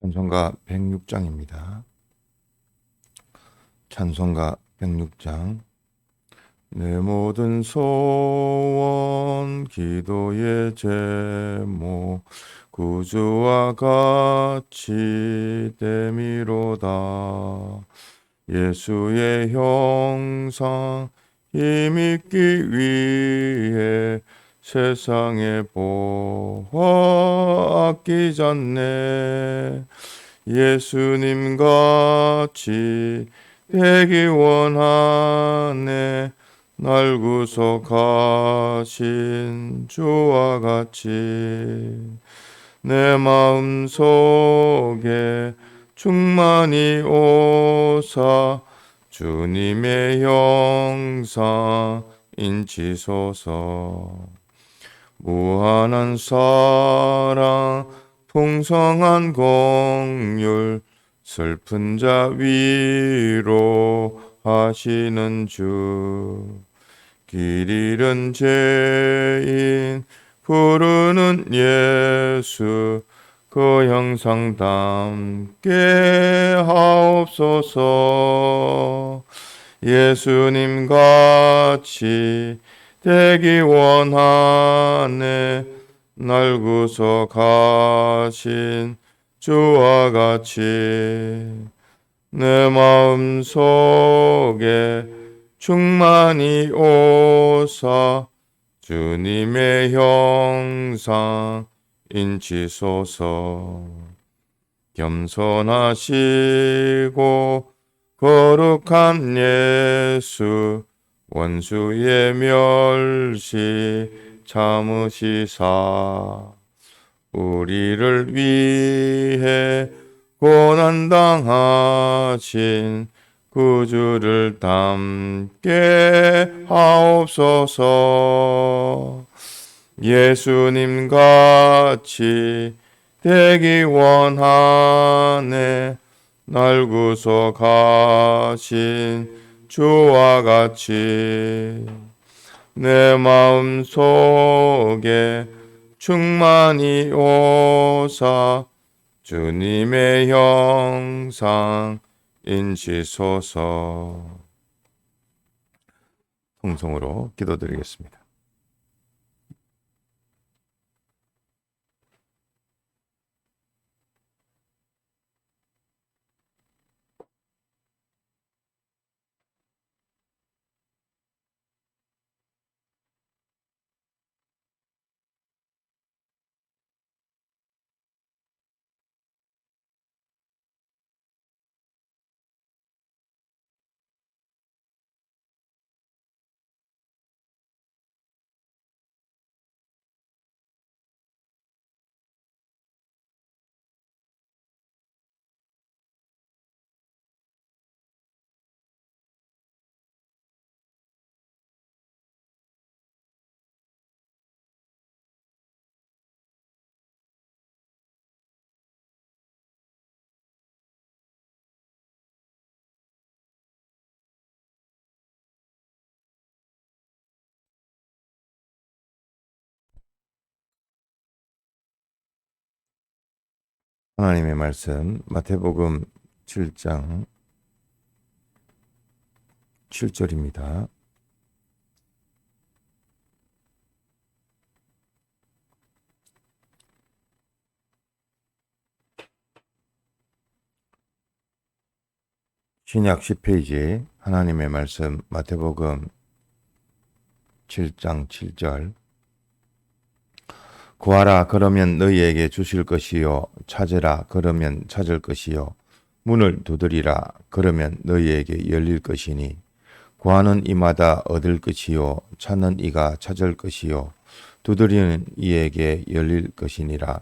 찬송가 106장입니다. 찬송가 106장. 내 모든 소원 기도의 제목 구주와 같이 됨이로다. 예수의 형상 힘입기 위해 세상의 보화 아끼지 않네. 예수님 같이 되기 원하네. 날 구속하신 주와 같이 내 마음 속에 충만히 오사 주님의 형상 인치소서. 무한한 사랑 풍성한 공률 슬픈 자 위로 하시는 주. 길 잃은 죄인 부르는 예수 그 형상 담게 하옵소서. 예수님 같이 되기 원하네. 날 구속하신 주와 같이 내 마음 속에 충만히 오사 주님의 형상 인치소서. 겸손하시고 거룩한 예수 원수의 멸시 참으시사 우리를 위해 고난당하신 구주를 담게 하옵소서. 예수님 같이 되기 원하네. 날 구속하신 주와 같이 내 마음 속에 충만히 오사 주님의 형상 인치소서. 통성으로 기도드리겠습니다. 하나님의 말씀 마태복음 7장 7절입니다. 신약 10페이지 하나님의 말씀 마태복음 7장 7절. 구하라 그러면 너희에게 주실 것이요 찾으라 그러면 찾을 것이요 문을 두드리라 그러면 너희에게 열릴 것이니 구하는 이마다 얻을 것이요 찾는 이가 찾을 것이요 두드리는 이에게 열릴 것이니라.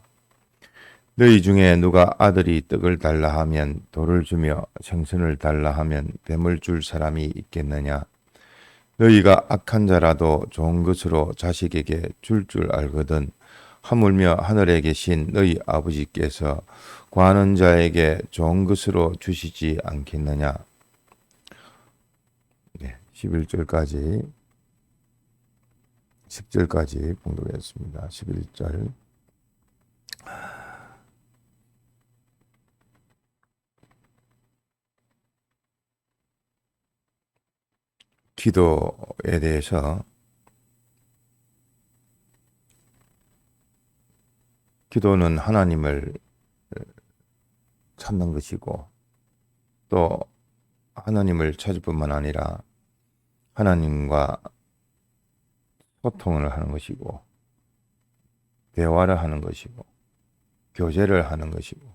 너희 중에 누가 아들이 떡을 달라 하면 돌을 주며 생선을 달라 하면 뱀을 줄 사람이 있겠느냐. 너희가 악한 자라도 좋은 것으로 자식에게 줄 알거든 하물며 하늘에 계신 너희 아버지께서 구하는 자에게 좋은 것으로 주시지 않겠느냐. 11절까지 10절까지 봉독했습니다. 11절. 기도에 대해서 기도는 하나님을 찾는 것이고 또 하나님을 찾을 뿐만 아니라 하나님과 소통을 하는 것이고 대화를 하는 것이고 교제를 하는 것이고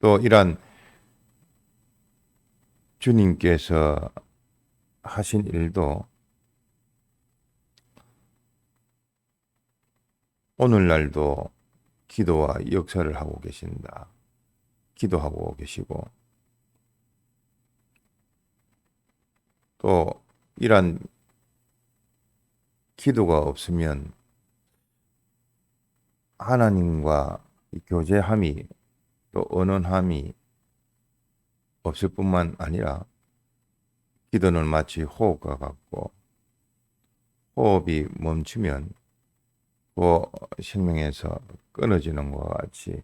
또 이러한 주님께서 하신 일도 오늘날도 기도와 역사를 하고 계신다. 기도하고 계시고 또 이러한 기도가 없으면 하나님과 교제함이 또 언언함이 없을 뿐만 아니라 기도는 마치 호흡과 같고 호흡이 멈추면 그 생명에서 끊어지는 것과 같이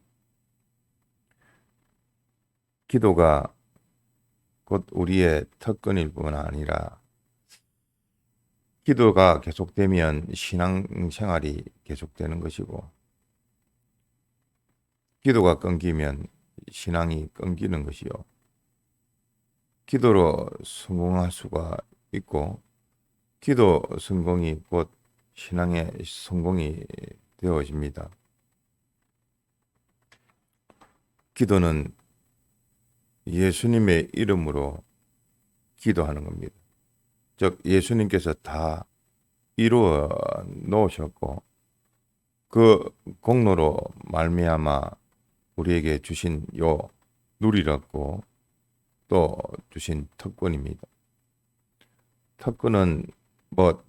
기도가 곧 우리의 특권일 뿐 아니라 기도가 계속되면 신앙생활이 계속되는 것이고 기도가 끊기면 신앙이 끊기는 것이요. 기도로 성공할 수가 있고 기도 성공이 곧 신앙의 성공이 되어집니다. 기도는 예수님의 이름으로 기도하는 겁니다. 즉 예수님께서 다 이루어 놓으셨고 그 공로로 말미암아 우리에게 주신 요 누리라고 또 주신 특권입니다. 특권은 뭐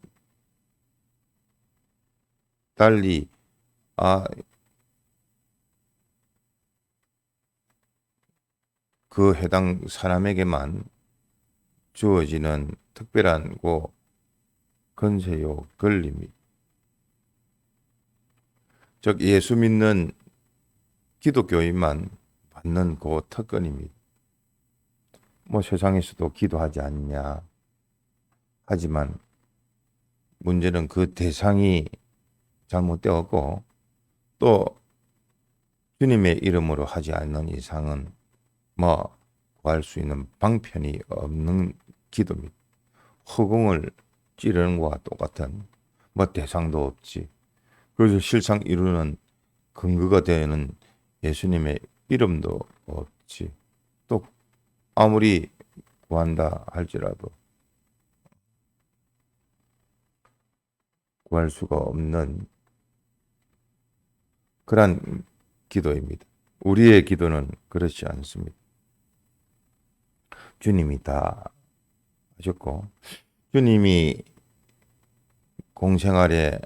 달리 그 해당 사람에게만 주어지는 특별한 고 권세요 권리입니다. 즉 예수 믿는 기독교인만 받는 그 특권입니다. 뭐 세상에서도 기도하지 않냐 하지만 문제는 그 대상이 잘못되었고 또 주님의 이름으로 하지 않는 이상은 뭐 구할 수 있는 방편이 없는 기도입니다. 허공을 찌르는 것과 똑같은 뭐 대상도 없지. 그래서 실상 이루는 근거가 되는 예수님의 이름도 없지. 또 아무리 구한다 할지라도 구할 수가 없는 그러한 기도입니다. 우리의 기도는 그렇지 않습니다. 주님이 다 하셨고 주님이 공생활에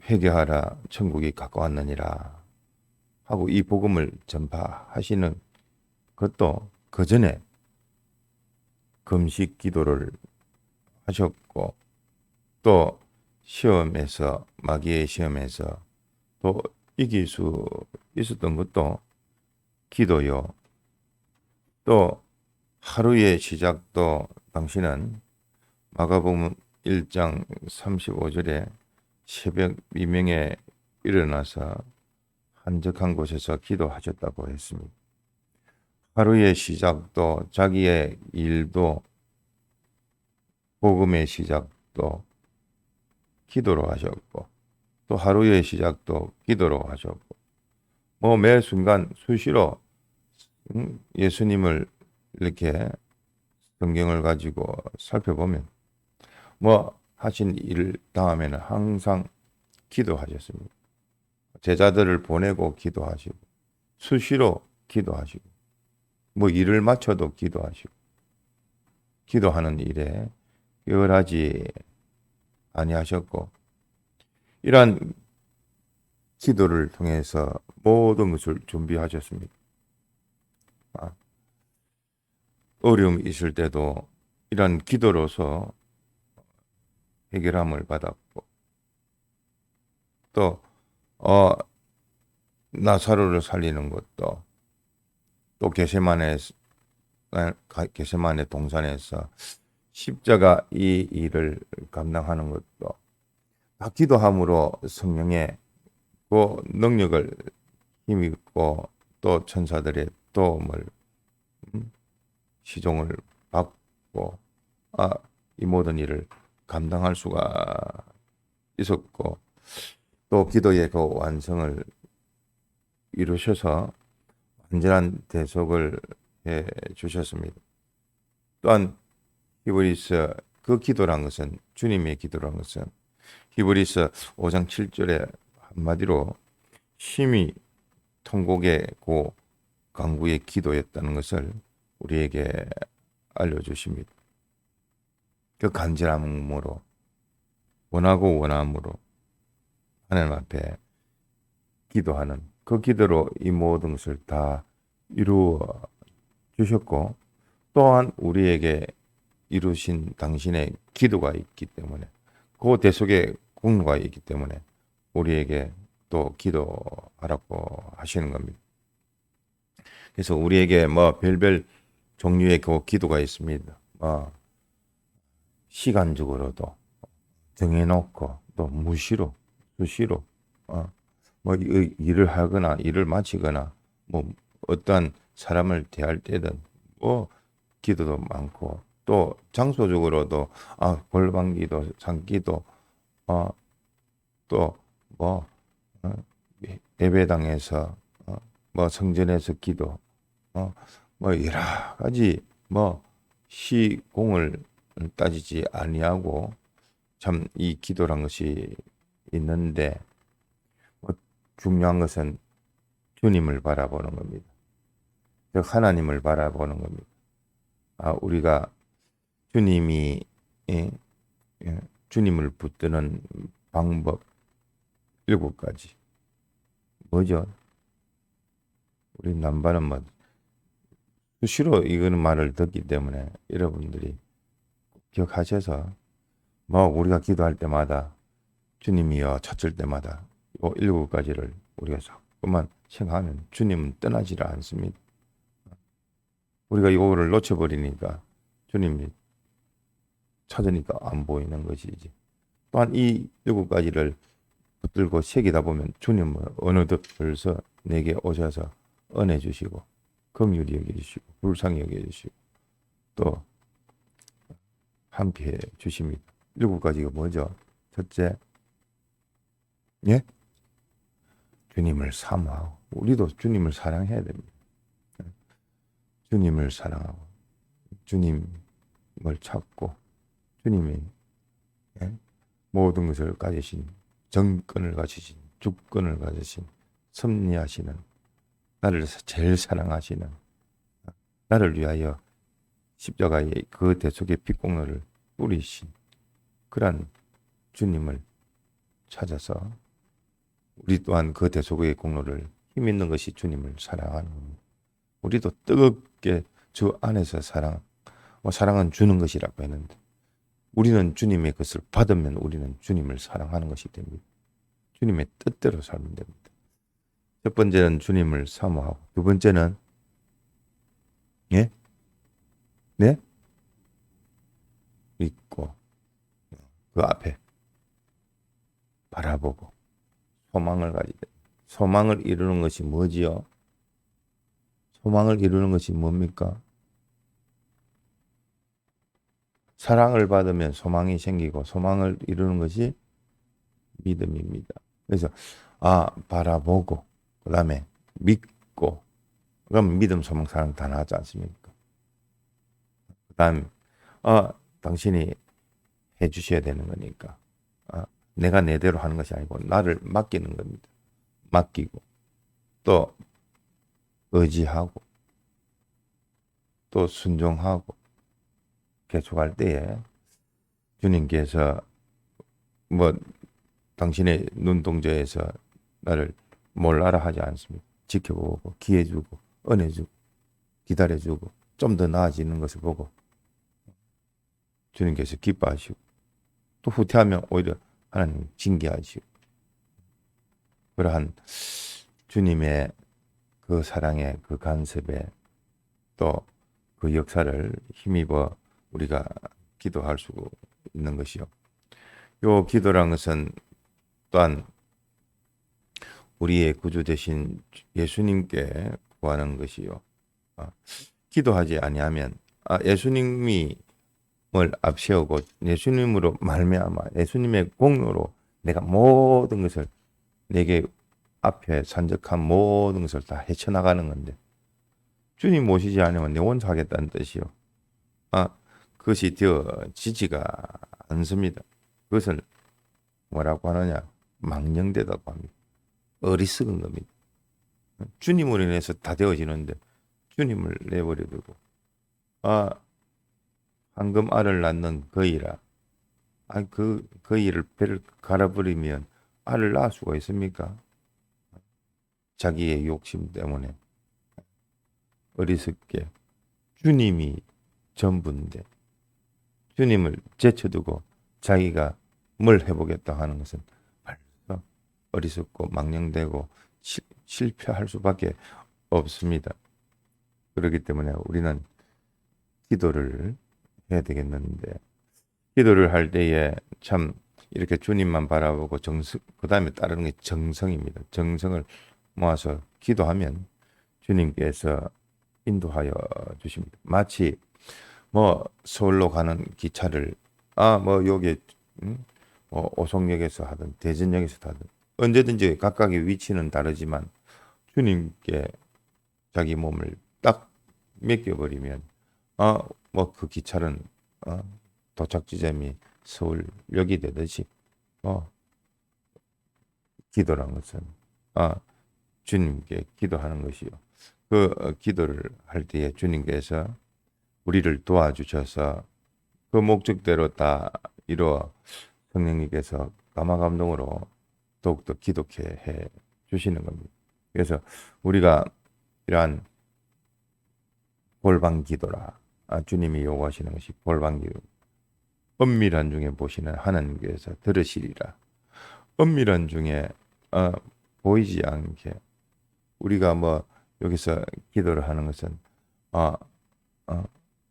회개하라 천국이 가까웠느니라 하고 이 복음을 전파하시는 것도 그 전에 금식 기도를 하셨고 또 시험에서 마귀의 시험에서 또 이길 수 있었던 것도 기도요. 또 하루의 시작도 당신은 마가복음 1장 35절에 새벽 미명에 일어나서 한적한 곳에서 기도하셨다고 했습니다. 하루의 시작도 자기의 일도 복음의 시작도 기도로 하셨고 또 하루의 시작도 기도로 하셨고 뭐 매 순간 수시로 예수님을 이렇게 성경을 가지고 살펴보면 뭐 하신 일 다음에는 항상 기도하셨습니다. 제자들을 보내고 기도하시고 수시로 기도하시고 뭐 일을 마쳐도 기도하시고 기도하는 일에 게을하지 아니하셨고 이러한 기도를 통해서 모든 것을 준비하셨습니다. 어려움이 있을 때도 이런 기도로서 해결함을 받았고 또 나사로를 살리는 것도 또 게세마네 동산에서 십자가 이 일을 감당하는 것도 다 기도함으로 성령의 그 능력을 힘입고 또 천사들의 도움을 시종을 받고 이 모든 일을 감당할 수가 있었고 또 기도의 그 완성을 이루셔서 완전한 대속을 해 주셨습니다. 또한 히브리서 그 기도란 것은 주님의 기도란 것은 히브리서 5장 7절에 한마디로 심히 통곡의 고 간구의 기도였다는 것을 우리에게 알려주십니다. 그 간절함으로 원하고 원함으로 하나님 앞에 기도하는 그 기도로 이 모든 것을 다 이루어 주셨고 또한 우리에게 이루신 당신의 기도가 있기 때문에 그 대속의 공로가 있기 때문에 우리에게 또 기도하라고 하시는 겁니다. 그래서 우리에게 뭐 별별 종류의 그 기도가 있습니다. 시간적으로도 정해놓고 또 무시로 수시로 뭐 일을 하거나 일을 마치거나 뭐 어떠한 사람을 대할 때든 뭐 기도도 많고 또 장소적으로도 골방기도 장기도 또 뭐 예배당에서 뭐 성전에서 기도 뭐 여러 가지 뭐 시공을 따지지 아니하고 참 이 기도란 것이 있는데 뭐 중요한 것은 주님을 바라보는 겁니다. 즉 하나님을 바라보는 겁니다. 우리가 주님이 주님을 붙드는 방법 7가지 뭐죠? 우리 남발은 뭐 수시로 이거는 말을 듣기 때문에 여러분들이 기억하셔서 뭐 우리가 기도할 때마다 주님이여 찾을 때마다 이 7가지를 우리가 자꾸만 생각하면 주님은 떠나지를 않습니다. 우리가 이거를 놓쳐버리니까 주님이 찾으니까 안 보이는 것이지. 또한 이 7가지를 붙들고 새기다 보면 주님은 어느덧 벌써 내게 오셔서 은혜 주시고 긍휼히 여겨주시고 불쌍히 여겨주시고 또 함께해 주십니다. 7가지가 뭐죠? 첫째, 주님을 사모하고 우리도 주님을 사랑해야 됩니다. 주님을 사랑하고 주님을 찾고 주님이 모든 것을 가지신 정권을 가지신 주권을 가지신 섭리하시는 나를 제일 사랑하시는 나를 위하여 십자가의 그 대속의 피공로를 뿌리신 그러한 주님을 찾아서 우리 또한 그 대속의 공로를 힘 있는 것이 주님을 사랑하는 겁니다. 우리도 뜨겁게 주 안에서 사랑은 주는 것이라고 했는데 우리는 주님의 것을 받으면 우리는 주님을 사랑하는 것이 됩니다. 주님의 뜻대로 살면 됩니다. 첫 번째는 주님을 사모하고 두 번째는 믿고 그 앞에 바라보고 소망을 가지되 소망을 이루는 것이 뭐지요? 소망을 이루는 것이 뭡니까? 사랑을 받으면 소망이 생기고 소망을 이루는 것이 믿음입니다. 그래서 바라보고 그 다음에 믿고 그럼 믿음, 소망, 사랑 다 나왔지 않습니까? 그 다음에 당신이 해주셔야 되는 거니까 내가 내대로 하는 것이 아니고 나를 맡기는 겁니다. 맡기고 또 의지하고 또 순종하고 계속할 때에 주님께서 뭐 당신의 눈동자에서 나를 몰라라 하지 않습니다. 지켜보고 기회 주고 은혜 주고 기다려 주고 좀 더 나아지는 것을 보고 주님께서 기뻐하시고 또 후퇴하면 오히려 하나님 징계하시고 그러한 주님의 그 사랑의 그 간섭에 또 그 역사를 힘입어 우리가 기도할 수 있는 것이요. 요 기도란 것은 또한 우리의 구주 되신 예수님께 구하는 것이요. 아, 기도하지 아니하면 예수님이 을 앞세우고 예수님으로 말미암아 예수님의 공로로 내가 모든 것을 내게 앞에 산적한 모든 것을 다 헤쳐나가는 건데 주님 모시지 않으면 내 혼자 하겠다는 뜻이요. 그것이 되어지지가 않습니다. 그것을 뭐라고 하느냐? 망령되다고 합니다. 어리석은 겁니다. 주님으로 인해서 다 되어지는데 주님을 내버려 두고 황금 알을 낳는 거이라. 그 거이를 배를 갈아버리면 알을 낳을 수가 있습니까? 자기의 욕심 때문에 어리석게 주님이 전부인데 주님을 제쳐두고 자기가 뭘 해보겠다 하는 것은 벌써 어리석고 망령되고 실패할 수밖에 없습니다. 그렇기 때문에 우리는 기도를 해야 되겠는데 기도를 할 때에 참 이렇게 주님만 바라보고 그 다음에 따르는 게 정성입니다. 정성을 모아서 기도하면 주님께서 인도하여 주십니다. 마치 서울로 가는 기차를 여기 오송역에서 하든 대전역에서 하든 언제든지 각각의 위치는 다르지만 주님께 자기 몸을 딱 맡겨버리면 그 기차는 도착 지점이 서울역이 되듯이 기도란 것은 주님께 기도하는 것이요. 그 기도를 할 때에 주님께서 우리를 도와주셔서 그 목적대로 다 이루어 성령님께서 감화감동으로 더욱더 기도케 해 주시는 겁니다. 그래서 우리가 이러한 골방 기도라 주님이 요구하시는 것이 골방 기도. 엄밀한 중에 보시는 하나님께서 들으시리라. 엄밀한 중에 보이지 않게 우리가 여기서 기도를 하는 것은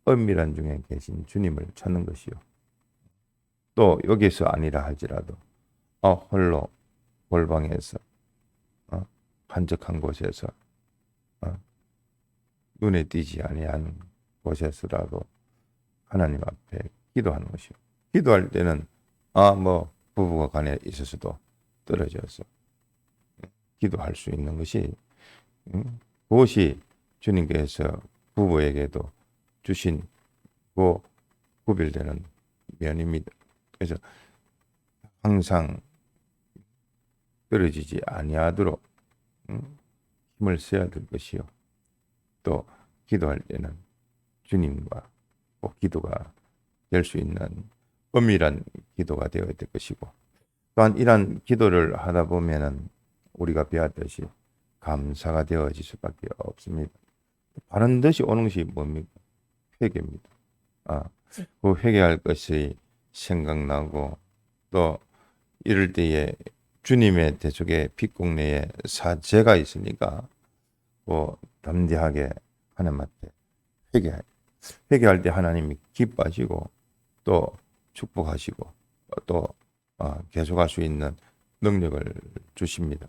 엄밀한 중에 계신 주님을 찾는 것이요. 또 여기서 아니라 할지라도 홀로 골방에서 한적한 곳에서 눈에 띄지 아니하는 곳에서라도 하나님 앞에 기도하는 것이요. 기도할 때는 부부가 간에 있어서도 떨어져서 기도할 수 있는 것이 그것이 주님께서 부부에게도 주신 그 구별되는 면입니다. 그래서 항상 떨어지지 아니하도록 힘을 써야 될 것이요. 또 기도할 때는 주님과 꼭 기도가 될 수 있는 엄밀한 기도가 되어야 될 것이고 또한 이러한 기도를 하다 보면은 우리가 배웠듯이 감사가 되어질 수밖에 없습니다. 바른 듯이 오는 것이 뭡니까? 회개입니다. 그 회개할 것이 생각나고 또 이럴 때에 주님의 대속의 핏국내에 사죄가 있으니까 담대하게 하나님 앞에 회개할 때 하나님이 기뻐하시고 또 축복하시고 또 계속할 수 있는 능력을 주십니다.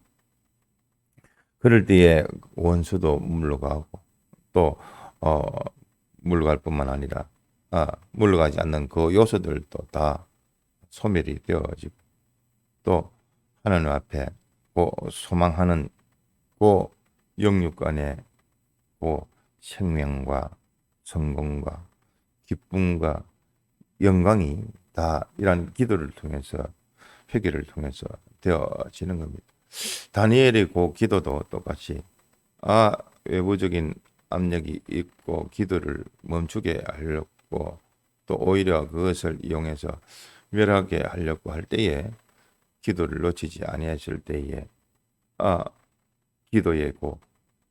그럴 때에 원수도 물러가고 또 물러갈 뿐만 아니라 물러가지 않는 그 요소들도 다 소멸이 되어지고 또 하나님 앞에 소망하는 그 영육간의 그 생명과 성공과 기쁨과 영광이 다 이러한 기도를 통해서 회개를 통해서 되어지는 겁니다. 다니엘의 그 기도도 똑같이 외부적인 압력이 있고 기도를 멈추게 하려고 또 오히려 그것을 이용해서 멸하게 하려고 할 때에 기도를 놓치지 아니했을 때에 기도의 그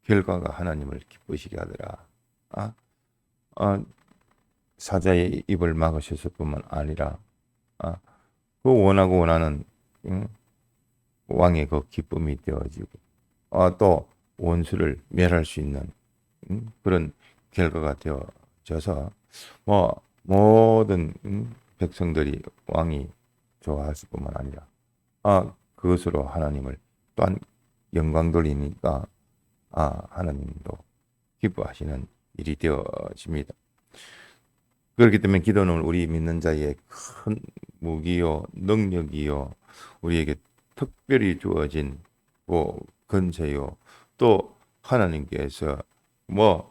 결과가 하나님을 기쁘시게 하더라. 사자의 입을 막으셨을 뿐만 아니라 그 원하고 원하는 왕의 그 기쁨이 되어지고 또 원수를 멸할 수 있는 그런 결과가 되어져서 뭐 모든 백성들이 왕이 좋아했을 뿐만 아니라 그것으로 하나님을 또한 영광 돌리니까 하나님도 기뻐하시는 일이 되어집니다. 그렇기 때문에 기도는 우리 믿는 자의 큰 무기요, 능력이요, 우리에게 특별히 주어진 건세요. 또 하나님께서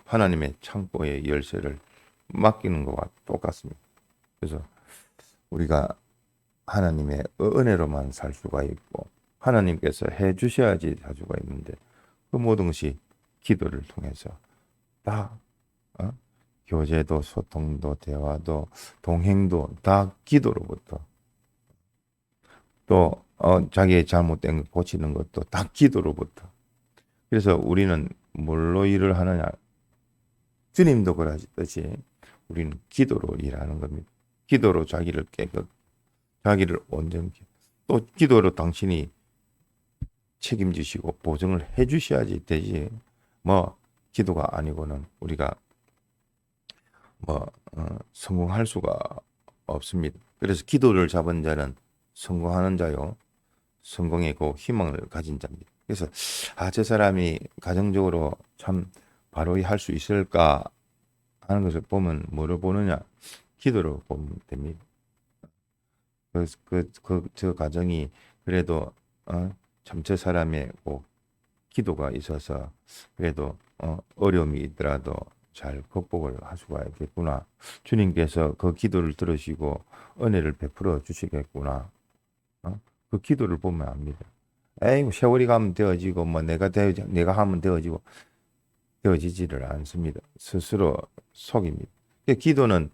하나님의 창고의 열쇠를 맡기는 것과 똑같습니다. 그래서 우리가 하나님의 은혜로만 살 수가 있고 하나님께서 해 주셔야지 살 수가 있는데 그 모든 것이 기도를 통해서 다 교제도 소통도 대화도 동행도 다 기도로부터 또 자기의 잘못된 것 고치는 것도 다 기도로부터. 그래서 우리는 뭘로 일을 하느냐? 주님도 그러시듯이 우리는 기도로 일하는 겁니다. 기도로 자기를 자기를 온전히 또 기도로 당신이 책임지시고 보증을 해주셔야지 되지. 기도가 아니고는 우리가 성공할 수가 없습니다. 그래서 기도를 잡은 자는 성공하는 자요, 성공의 그 희망을 가진 자입니다. 그래서 저 사람이 가정적으로 참 바로 할 수 있을까 하는 것을 보면 뭐를 보느냐? 기도로 보면 됩니다. 그래서 저 가정이 그래도 참 저 사람의 기도가 있어서 그래도 어려움이 있더라도 잘 극복을 할 수가 있겠구나. 주님께서 그 기도를 들으시고 은혜를 베풀어 주시겠구나. 그 기도를 보면 압니다. 세월이 가면 되어지고 내가 하면 되어지지를 않습니다. 스스로 속입니다. 기도는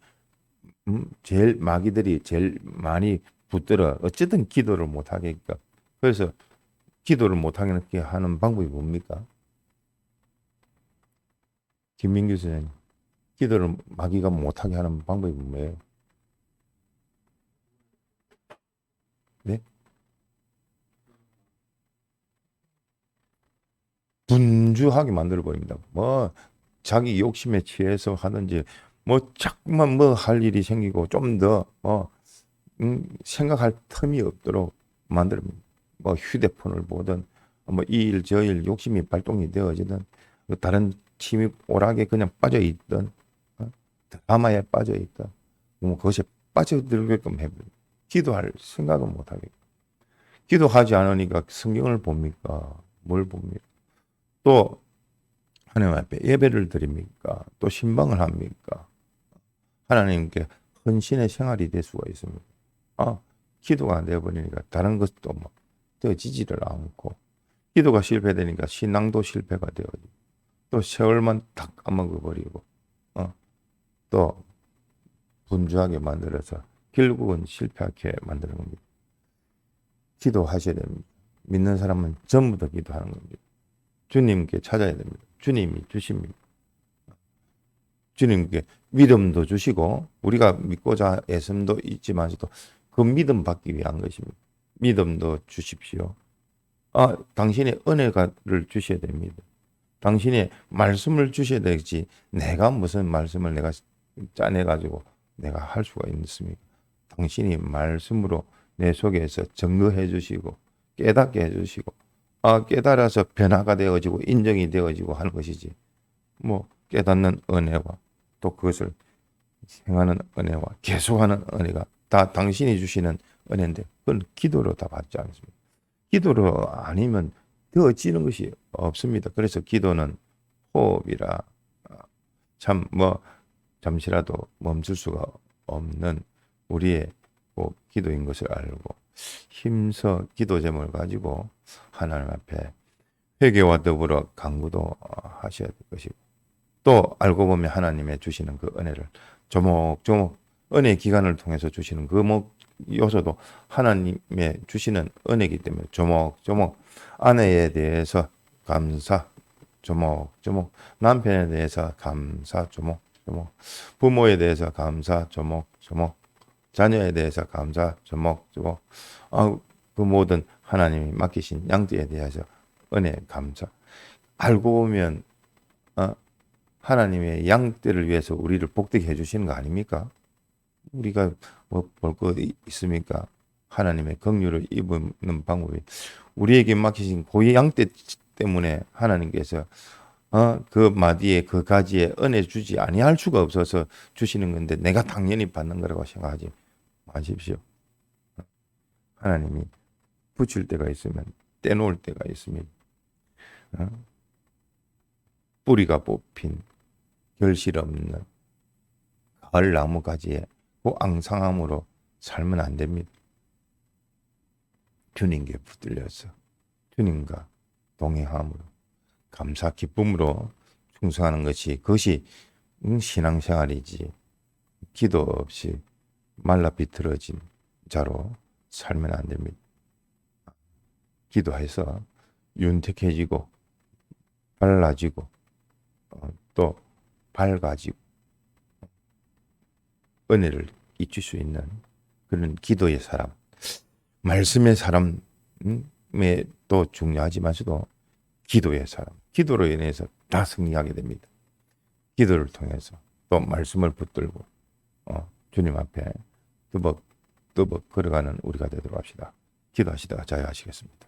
제일 마귀들이 제일 많이 붙들어 어쨌든 기도를 못 하게니까. 그래서 기도를 못 하게 하는 방법이 뭡니까? 김민규 선생님, 기도를 마귀가 못 하게 하는 방법이 뭐예요? 네? 분주하게 만들어 버립니다. 자기 욕심에 취해서 하든지 자꾸만 할 일이 생기고 좀 더 생각할 틈이 없도록 만듭니다. 휴대폰을 보든 이 일 저 일 욕심이 발동이 되어지든 다른 취미 오락에 그냥 빠져 있든 드라마에 빠져 있든 그것에 빠져들게끔 해버립니다. 기도할 생각은 못 하겠고 기도하지 않으니까 성경을 봅니까? 뭘 봅니까? 또 하나님 앞에 예배를 드립니까? 또 신방을 합니까? 하나님께 헌신의 생활이 될 수가 있습니다. 기도가 안 되어버리니까 다른 것도 되어지지를 않고 기도가 실패되니까 신앙도 실패가 되어지고 또 세월만 딱 까먹어버리고 또 분주하게 만들어서 결국은 실패하게 만드는 겁니다. 기도하셔야 됩니다. 믿는 사람은 전부 다 기도하는 겁니다. 주님께 찾아야 됩니다. 주님이 주십니다. 주님께 믿음도 주시고 우리가 믿고자 애씀도 있지만서도 그 믿음 받기 위한 것입니다. 믿음도 주십시오. 당신의 은혜를 주셔야 됩니다. 당신의 말씀을 주셔야 되지 내가 무슨 말씀을 내가 짜내가지고 내가 할 수가 있습니까? 당신이 말씀으로 내 속에서 증거해 주시고 깨닫게 해주시고 깨달아서 변화가 되어지고 인정이 되어지고 하는 것이지 깨닫는 은혜와 또 그것을 행하는 은혜와 계속하는 은혜가 다 당신이 주시는 은혜인데 그건 기도로 다 받지 않습니다. 기도로 아니면 되어지는 것이 없습니다. 그래서 기도는 호흡이라 참 잠시라도 멈출 수가 없는 우리의 기도인 것을 알고 힘써 기도 제목을 가지고 하나님 앞에 회개와 더불어 간구도 하셔야 될 것이고 또 알고 보면 하나님의 주시는 그 은혜를 조목조목 은혜 기간을 통해서 주시는 그 요소도 하나님의 주시는 은혜이기 때문에 조목조목 아내에 대해서 감사 조목조목 남편에 대해서 감사 조목조목 부모에 대해서 감사 조목조목 자녀에 대해서 감사 조목조목 그 모든 하나님이 맡기신 양떼에 대해서 은혜 감사 알고 보면 하나님의 양떼를 위해서 우리를 복되게 해주시는 거 아닙니까? 우리가 뭐 볼 거 있습니까? 하나님의 긍휼을 입는 방법이 우리에게 맡기신 그 양떼 때문에 하나님께서 그 마디에 그 가지에 은혜 주지 아니할 수가 없어서 주시는 건데 내가 당연히 받는 거라고 생각하지 마십시오. 하나님이 붙일 때가 있으면 떼놓을 때가 있습니다. 뿌리가 뽑힌 결실 없는 가을 나무가지에 그 앙상함으로 살면 안 됩니다. 주님께 붙들려서 주님과 동행함으로 감사 기쁨으로 충성하는 것이 그것이 신앙생활이지 기도 없이 말라 비틀어진 자로 살면 안 됩니다. 기도해서 윤택해지고 발라지고 또 밝아지고 은혜를 잊을 수 있는 그런 기도의 사람, 말씀의 사람에 또 중요하지만서도 기도의 사람, 기도로 인해서 다 승리하게 됩니다. 기도를 통해서 또 말씀을 붙들고 주님 앞에 뜨벅뜨벅 걸어가는 우리가 되도록 합시다. 기도하시다가 자유하시겠습니다.